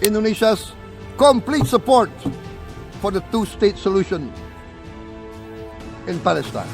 Indonesia's complete support for the two-state solution in Palestine.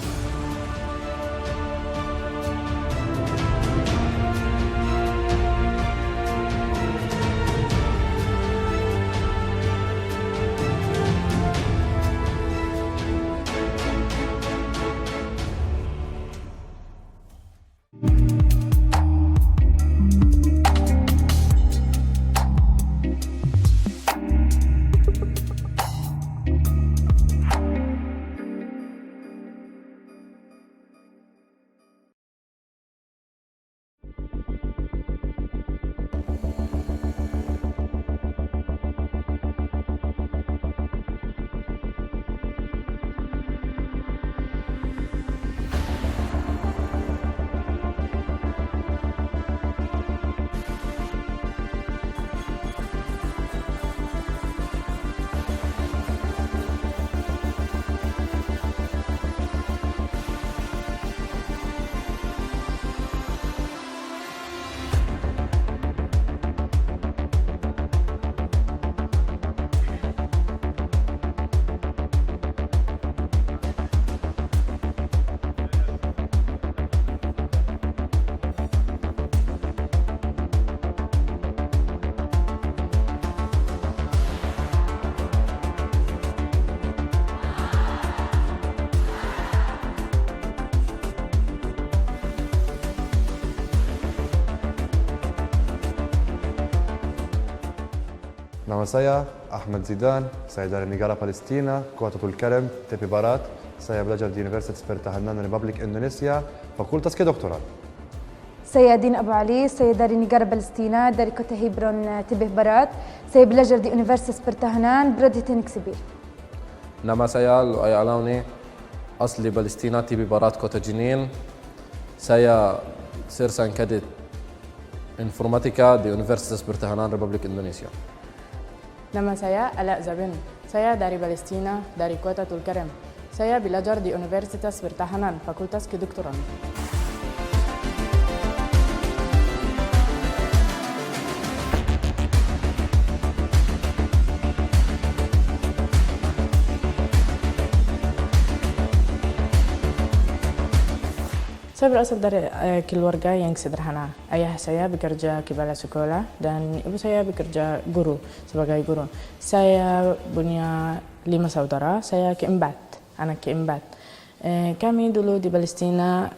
Nama saya Ahmad Zidan, saya dari negara Palestina, Kuatatul Karim, Tepi Barat. Saya belajar di Universitas Pertahanan Republik Indonesia, Fakultas Kedokteran. Saya Din Abu Ali, saya dari negara Palestina, dari kota Hebron, Tepi Barat. Saya belajar di Universitas Pertahanan, Brodi Teknik Sibir. Nama saya Luay Alauni, asli Palestina, Tepi Barat, kota Jenin. Saya Sersan Kadit Informatika di Universitas Pertahanan Republik Indonesia. Nama saya Ala Zabin. Saya dari Palestina, dari Kuatatul Karim. Saya belajar di Universitas Pertahanan, Fakultas Kedokteran. Saya berasal dari keluarga yang sederhana. Ayah saya bekerja kepala sekolah dan ibu saya bekerja sebagai guru. Saya punya 5 saudara, saya anak keempat. Kami dulu di Palestina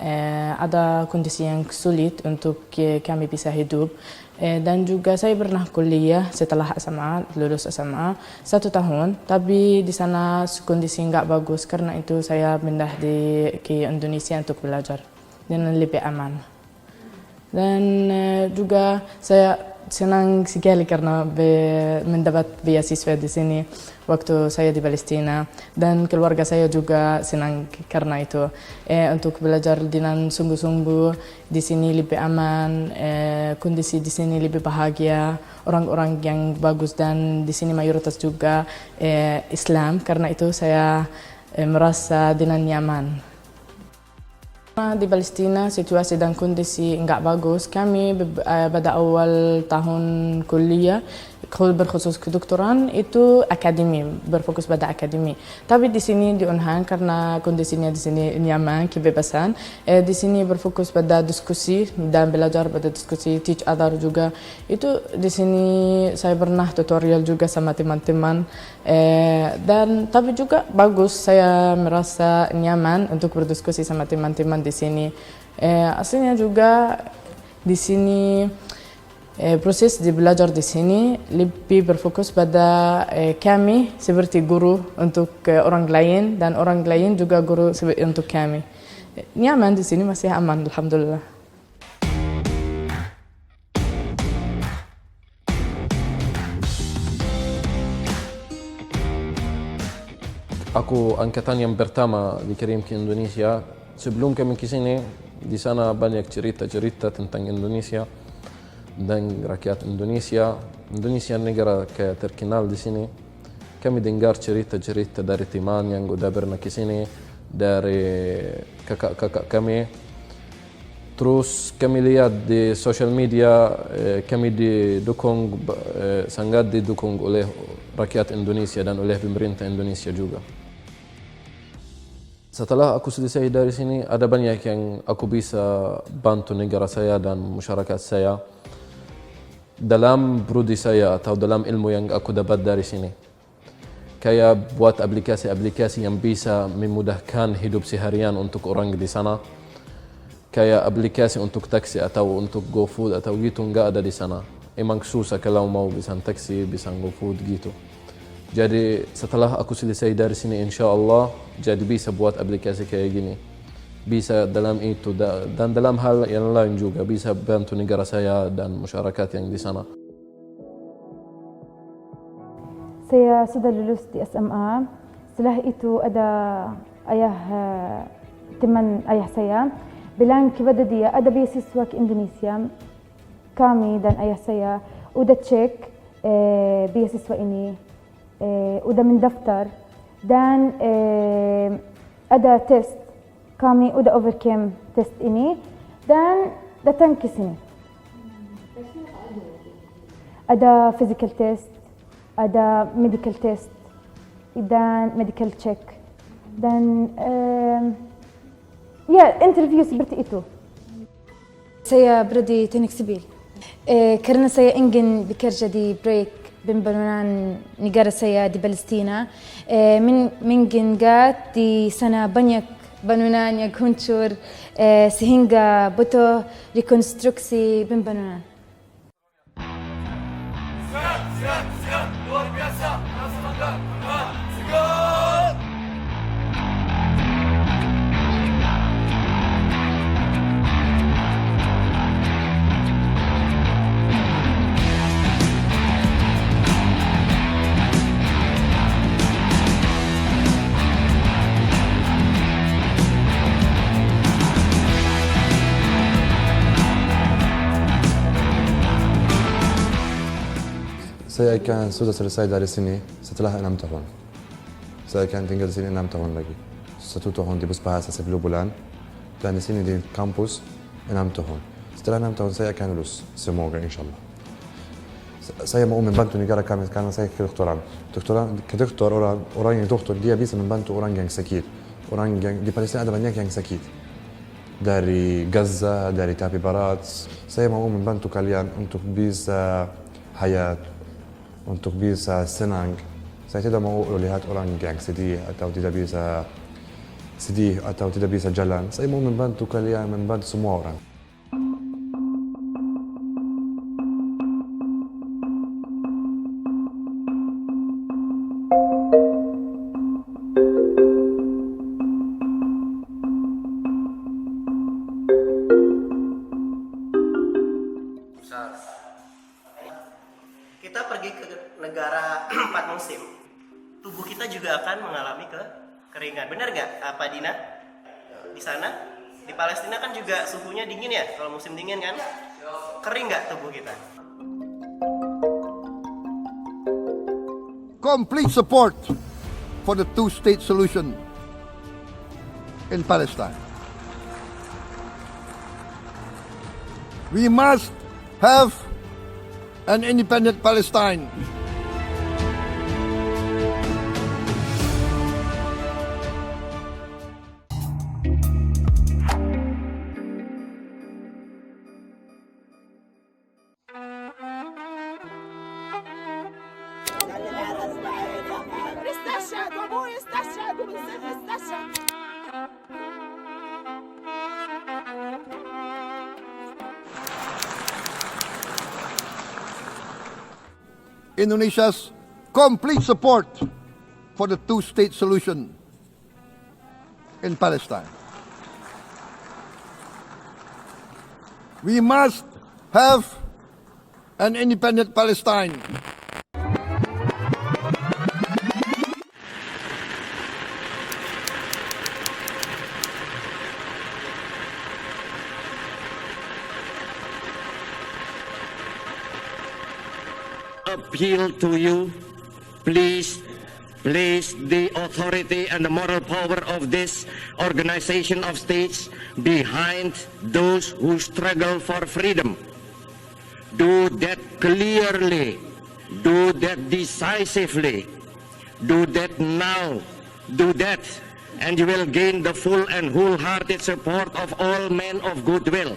ada kondisi yang sulit untuk kami bisa hidup. Dan juga saya pernah kuliah setelah SMA, lulus SMA 1 tahun. Tapi di sana kondisi nggak bagus, karena itu saya pindah ke Indonesia untuk belajar dan lebih aman. Dan juga saya senang sekali karena mendapat beasiswa di sini waktu saya di Palestina, dan keluarga saya juga senang karena itu. Untuk belajar dengan sungguh-sungguh di sini lebih aman, kondisi di sini lebih bahagia, orang-orang yang bagus, dan di sini mayoritas juga Islam, karena itu saya merasa dengan nyaman. Di Palestina situasi dan kondisi enggak bagus. Kami pada awal tahun kuliah berkhusus kedokteran itu akademi, berfokus pada akademi. Tapi di sini di Unhan karena kondisinya di sini nyaman, kebebasan. Di sini berfokus pada diskusi dan belajar pada diskusi, teach other juga. Itu di sini saya pernah tutorial juga sama teman-teman. Dan tapi juga bagus, saya merasa nyaman untuk berdiskusi sama teman-teman di sini. Aslinya juga di sini proses di belajar di sini lebih berfokus pada kami seperti guru untuk orang lain, dan orang lain juga guru untuk kami. Nyaman di sini, masih aman, alhamdulillah. Aku angkatan yang pertama dikirim ke Indonesia. Sebelum kami ke sini, di sana banyak cerita-cerita tentang Indonesia dan rakyat Indonesia. Indonesia negara kayak terkenal di sini. Kami dengar cerita-cerita dari teman yang udah pernah ke sini, dari kakak-kakak kami. Terus kami lihat di sosial media, kami didukung, sangat didukung oleh rakyat Indonesia dan oleh pemerintah Indonesia juga. Setelah aku selesai dari sini, ada banyak yang aku bisa bantu negara saya dan masyarakat saya dalam prodi saya atau dalam ilmu yang aku dapat dari sini. Kayak buat aplikasi-aplikasi yang bisa memudahkan hidup seharian untuk orang di sana. Kayak aplikasi untuk taksi atau untuk GoFood atau gitu nggak ada di sana. Emang susah kalau mau bisa taksi, bisa GoFood gitu. Jadi setelah aku selesai dari sini insya Allah jadi bisa buat aplikasi kayak gini. Bisa dalam itu dan dalam hal yang lain juga bisa bantu negara saya dan masyarakat yang di sana. Saya sudah lulus di SMA. Setelah itu ada teman ayah saya bilang kepada dia ada beasiswa ke Indonesia. Kami dan ayah saya udah cek beasiswa ini, udah mendaftar dan ada test. Kami udah overcome test ini dan datang ke sini. Ada physical test, ada medical test, dan medical check, dan interview seperti itu. Saya prodi teknik sipil. Karena saya ingin bekerja di proyek pembangunan negara saya di Palestina. Mengingat di sana banyak bangunan yang hancur sehingga butuh rekonstruksi pembangunan. Siap, luar biasa, semangat, Saya akan sudah selesai dari sini setelah 6 tahun. Saya akan tinggal di sini 6 tahun lagi. 1 tahun di Bahasa 10 bulan dan di sini di kampus 6 tahun. Setelah 6 tahun saya akan lulus, semoga insyaAllah. Saya mau membantu negara kami karena saya kedokteran. Kedokter orang yang dokter dia bisa membantu orang yang sakit. Orang yang di Palestina ada banyak yang sakit. Dari Gaza, dari Tepi Barat. Saya mau membantu kalian untuk bisa hayat, untuk bisa senang. Saya tidak mau lihat orang yang sedih atau tidak bisa jalan. Saya mau membantu kalian, membantu semua orang. Kita pergi ke negara 4 musim, tubuh kita juga akan mengalami kekeringan. Benar nggak, Pak Dina? Di sana, di Palestina kan juga suhunya dingin ya, kalau musim dingin kan? Kering nggak tubuh kita? Complete support for the two-state solution in Palestine. We must have an independent Palestine. استشهد وابوي استشهد وبنزل استشهد. Indonesia's complete support for the two-state solution in Palestine. We must have an independent Palestine. Appeal to you, please place the authority and the moral power of this organization of states behind those who struggle for freedom. Do that clearly, do that decisively, do that now, do that, and you will gain the full and wholehearted support of all men of goodwill.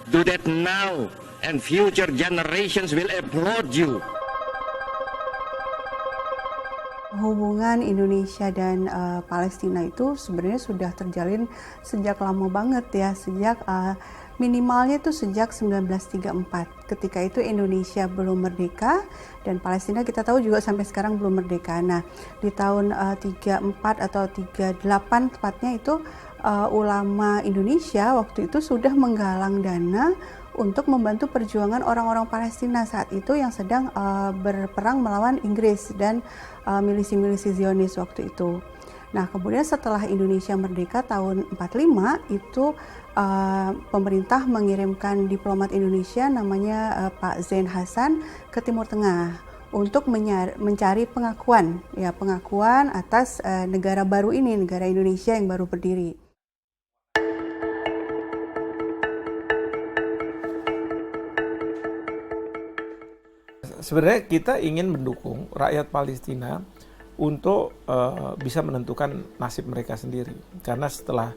Do that now, and future generations will applaud you. Hubungan Indonesia dan Palestina itu sebenarnya sudah terjalin sejak lama banget ya, sejak minimalnya itu sejak 1934. Ketika itu Indonesia belum merdeka dan Palestina kita tahu juga sampai sekarang belum merdeka. Nah, di tahun 34 atau 38 tepatnya itu ulama Indonesia waktu itu sudah menggalang dana untuk membantu perjuangan orang-orang Palestina saat itu yang sedang berperang melawan Inggris dan milisi-milisi Zionis waktu itu. Nah, kemudian setelah Indonesia merdeka tahun 45 itu pemerintah mengirimkan diplomat Indonesia namanya Pak Zain Hasan ke Timur Tengah untuk mencari pengakuan atas negara baru ini, negara Indonesia yang baru berdiri. Sebenarnya kita ingin mendukung rakyat Palestina untuk bisa menentukan nasib mereka sendiri. Karena setelah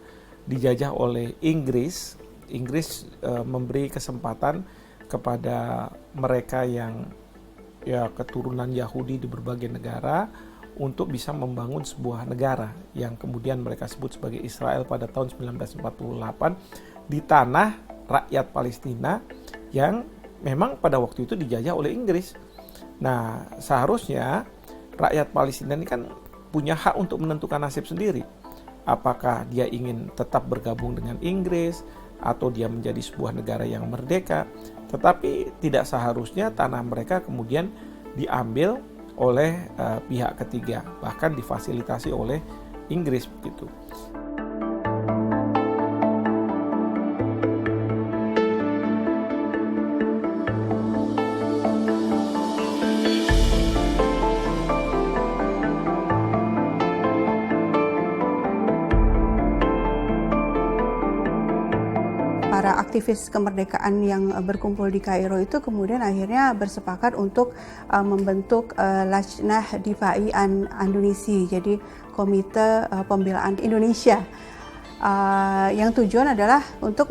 dijajah oleh Inggris memberi kesempatan kepada mereka yang keturunan Yahudi di berbagai negara untuk bisa membangun sebuah negara yang kemudian mereka sebut sebagai Israel pada tahun 1948 di tanah rakyat Palestina yang memang pada waktu itu dijajah oleh Inggris. Nah, seharusnya rakyat Palestina ini kan punya hak untuk menentukan nasib sendiri. Apakah dia ingin tetap bergabung dengan Inggris atau dia menjadi sebuah negara yang merdeka. Tetapi tidak seharusnya tanah mereka kemudian diambil oleh pihak ketiga, bahkan difasilitasi oleh Inggris begitu. Para aktivis kemerdekaan yang berkumpul di Kairo itu kemudian akhirnya bersepakat untuk membentuk Lajnah Difa'i an Indonesia, jadi Komite Pembelaan Indonesia. Yang tujuan adalah untuk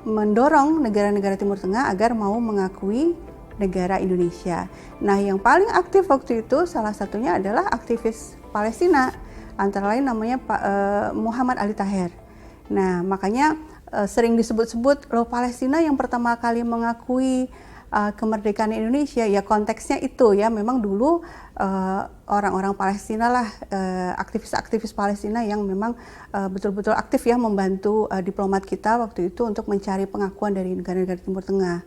mendorong negara-negara Timur Tengah agar mau mengakui negara Indonesia. Nah, yang paling aktif waktu itu salah satunya adalah aktivis Palestina, antara lain namanya Pak Muhammad Ali Taher. Nah, makanya sering disebut-sebut loh Palestina yang pertama kali mengakui kemerdekaan Indonesia, ya konteksnya itu ya memang dulu orang-orang Palestina lah, aktivis-aktivis Palestina yang memang betul-betul aktif ya membantu diplomat kita waktu itu untuk mencari pengakuan dari negara-negara Timur Tengah.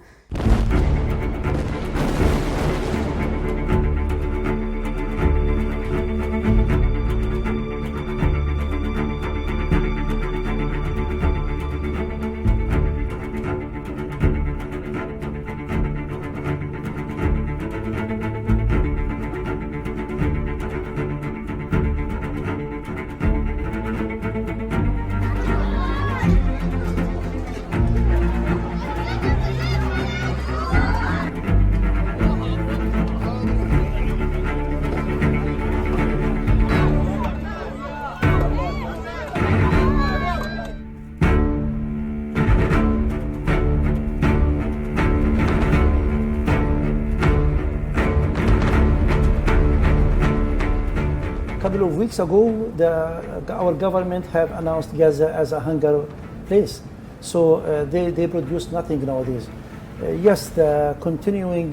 couple of weeks ago, our government have announced Gaza as a hunger place. So they produce nothing nowadays. Yes, the continuing,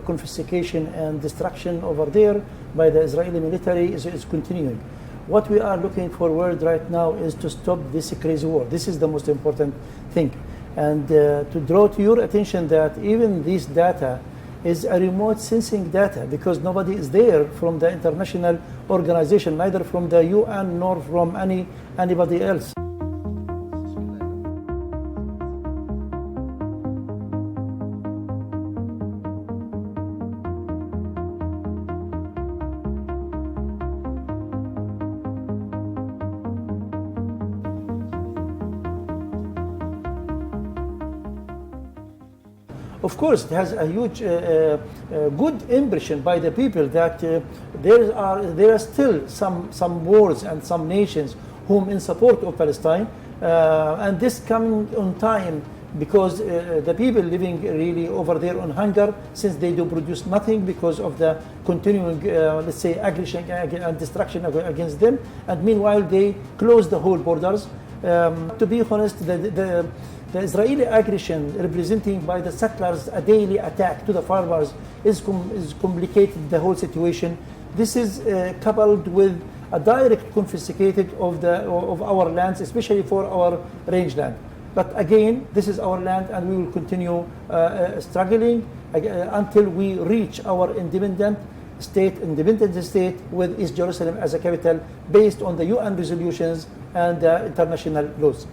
confiscation and destruction over there by the Israeli military is continuing. What we are looking forward right now is to stop this crazy war. This is the most important thing. And to draw to your attention that even this data is a remote sensing data, because nobody is there from the international organization, neither from the UN nor from anybody else. Of course, it has a huge, good impression by the people that there are still some wars and some nations whom in support of Palestine, and this coming on time because the people living really over there on hunger, since they do produce nothing because of the continuing, let's say, aggression and destruction against them, and meanwhile they close the whole borders. To be honest, the Israeli aggression representing by the settlers a daily attack to the farmers is complicated the whole situation. This is coupled with a direct confiscated of our lands, especially for our rangeland. But again, this is our land, and we will continue struggling until we reach our independent state with East Jerusalem as a capital, based on the UN resolutions and international laws.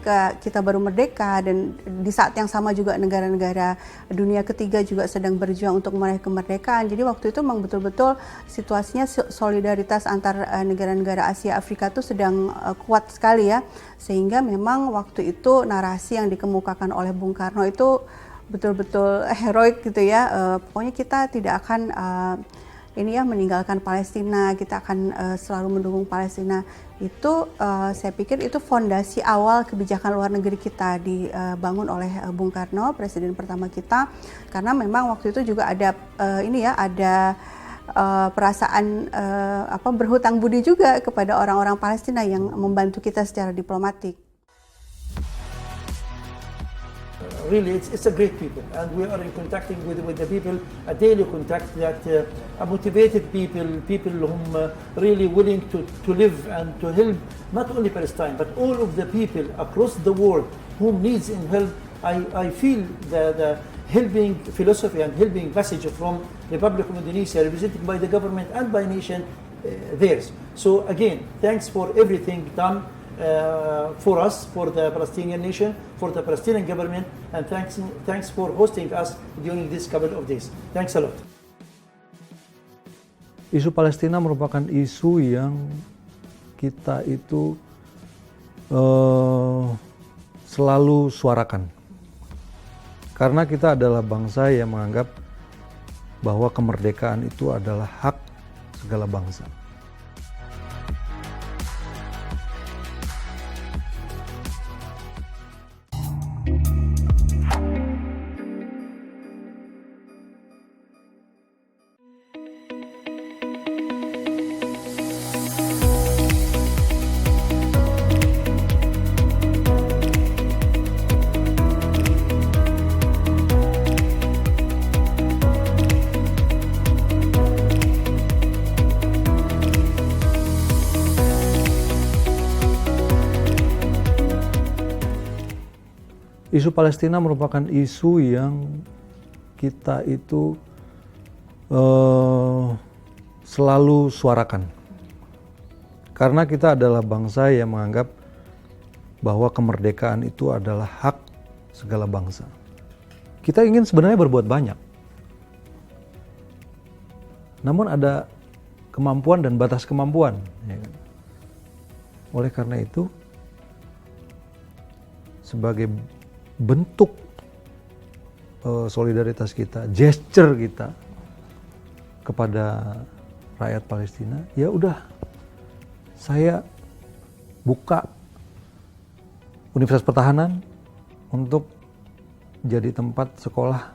Ketika kita baru merdeka dan di saat yang sama juga negara-negara dunia ketiga juga sedang berjuang untuk meraih kemerdekaan. Jadi waktu itu memang betul-betul situasinya solidaritas antar negara-negara Asia Afrika itu sedang kuat sekali ya. Sehingga memang waktu itu narasi yang dikemukakan oleh Bung Karno itu betul-betul heroik gitu ya. Pokoknya kita tidak akan meninggalkan Palestina, kita akan selalu mendukung Palestina. Itu saya pikir itu fondasi awal kebijakan luar negeri kita dibangun oleh Bung Karno, presiden pertama kita, karena memang waktu itu juga ada perasaan berhutang budi juga kepada orang-orang Palestina yang membantu kita secara diplomatik. Really, it's a great people, and we are in contacting with the people, a daily contact that a motivated people whom really willing to live and to help not only Palestine but all of the people across the world whom needs in help. I feel the helping philosophy and helping message from Republic of Indonesia, represented by the government and by nation, theirs. So again, thanks for everything done. For us, for the Palestinian nation, for the Palestinian government, and thanks for hosting us during this couple of days. Thanks a lot. Isu Palestina merupakan isu yang kita itu selalu suarakan. Karena kita adalah bangsa yang menganggap bahwa kemerdekaan itu adalah hak segala bangsa. Isu Palestina merupakan isu yang kita itu selalu suarakan. Karena kita adalah bangsa yang menganggap bahwa kemerdekaan itu adalah hak segala bangsa. Kita ingin sebenarnya berbuat banyak. Namun ada kemampuan dan batas kemampuan. Ya kan? Oleh karena itu, sebagai bentuk solidaritas kita, gesture kita kepada rakyat Palestina, ya udah, saya buka Universitas Pertahanan untuk jadi tempat sekolah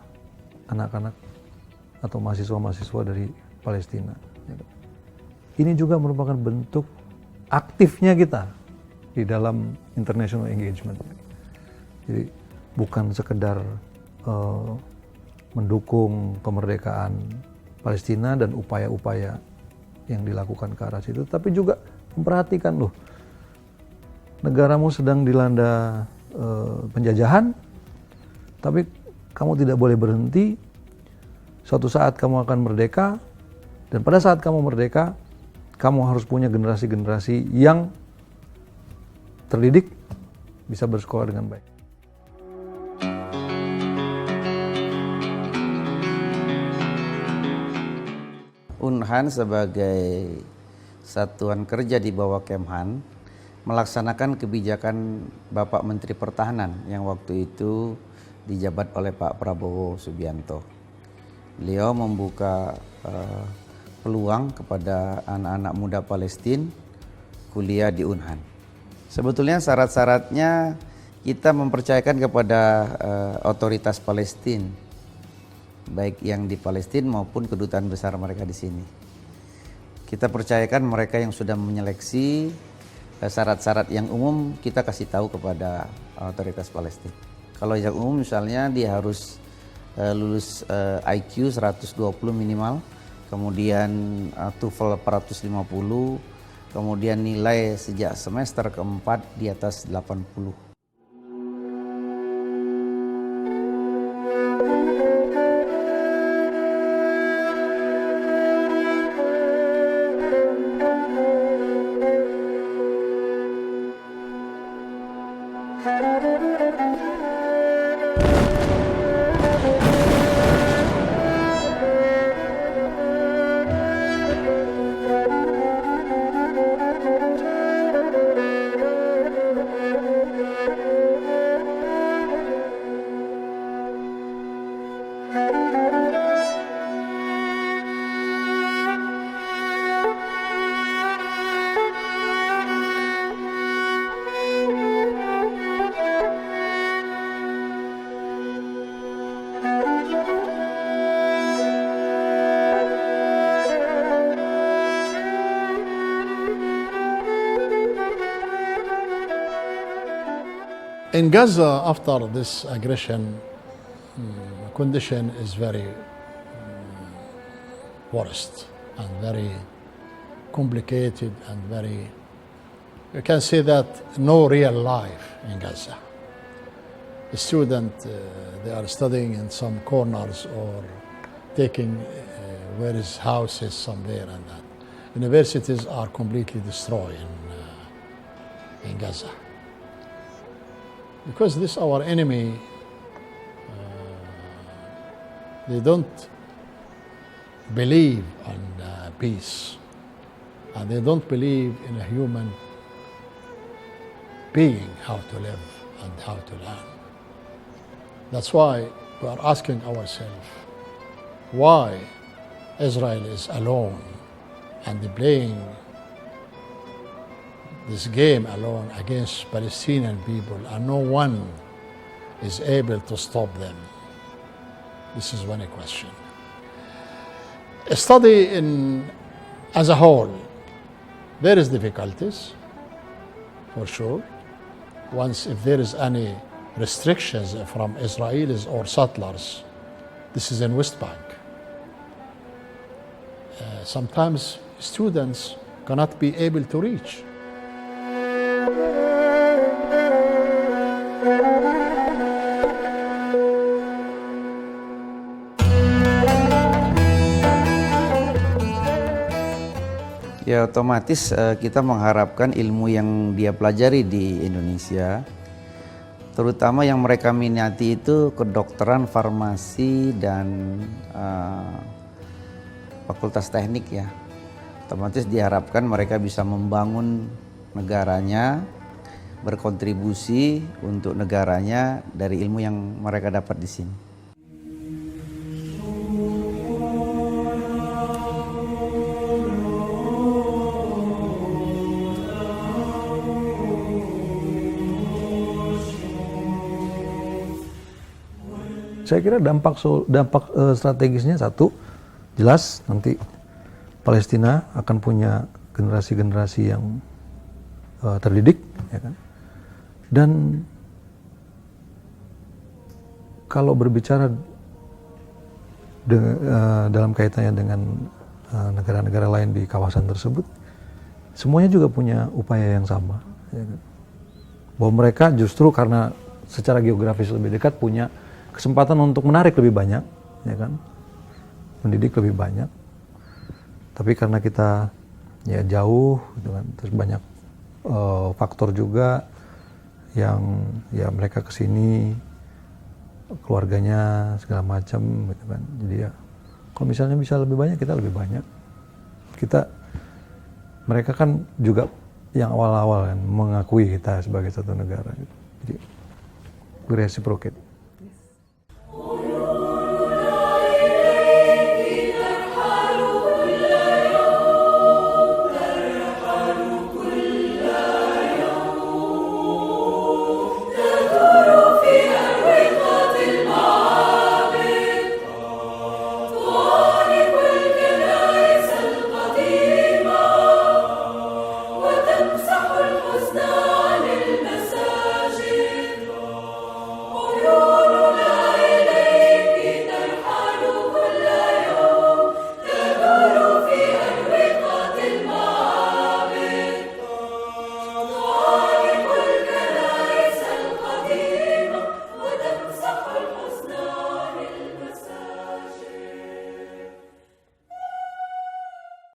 anak-anak atau mahasiswa-mahasiswa dari Palestina. Ini juga merupakan bentuk aktifnya kita di dalam international engagement. Jadi bukan sekedar mendukung kemerdekaan Palestina dan upaya-upaya yang dilakukan ke arah situ, tapi juga memperhatikan, loh, negaramu sedang dilanda penjajahan, tapi kamu tidak boleh berhenti. Suatu saat kamu akan merdeka, dan pada saat kamu merdeka, kamu harus punya generasi-generasi yang terdidik, bisa bersekolah dengan baik. Unhan sebagai satuan kerja di bawah Kemhan melaksanakan kebijakan Bapak Menteri Pertahanan yang waktu itu dijabat oleh Pak Prabowo Subianto. Beliau membuka peluang kepada anak-anak muda Palestina kuliah di Unhan. Sebetulnya syarat-syaratnya kita mempercayakan kepada otoritas Palestina, baik yang di Palestina maupun kedutaan besar mereka di sini. Kita percayakan mereka yang sudah menyeleksi syarat-syarat yang umum, kita kasih tahu kepada otoritas Palestina. Kalau yang umum misalnya dia harus lulus IQ 120 minimal, kemudian TOEFL 450, kemudian nilai sejak semester keempat di atas 80. In Gaza, after this aggression, condition is very worst and very complicated and very, you can say that no real life in Gaza. The student, they are studying in some corners or taking where is houses somewhere and that. Universities are completely destroyed in Gaza. Because this our enemy, they don't believe in peace, and they don't believe in a human being, how to live and how to learn. That's why we are asking ourselves, why Israel is alone and playing this game alone against Palestinian people, and no one is able to stop them. This is one question. A study as a whole, there is difficulties, for sure. Once if there is any restrictions from Israelis or settlers, this is in West Bank. Sometimes students cannot be able to reach. Ya otomatis kita mengharapkan ilmu yang dia pelajari di Indonesia, terutama yang mereka minati itu kedokteran, farmasi, dan fakultas teknik ya. otomatis diharapkan mereka bisa membangun negaranya, berkontribusi untuk negaranya dari ilmu yang mereka dapat di sini. Saya kira dampak strategisnya satu, jelas nanti Palestina akan punya generasi-generasi yang terdidik, ya kan? Dan kalau berbicara dalam kaitannya dengan negara-negara lain di kawasan tersebut, semuanya juga punya upaya yang sama, ya kan? Bahwa mereka justru karena secara geografis lebih dekat punya kesempatan untuk menarik lebih banyak, ya kan, mendidik lebih banyak. Tapi karena kita ya jauh, gitu kan, terus banyak faktor juga yang ya mereka kesini, keluarganya segala macam, gitu kan. Jadi ya kalau misalnya bisa lebih banyak, kita lebih banyak. Mereka kan juga yang awal-awal kan mengakui kita sebagai satu negara, gitu. Jadi we reciprocate.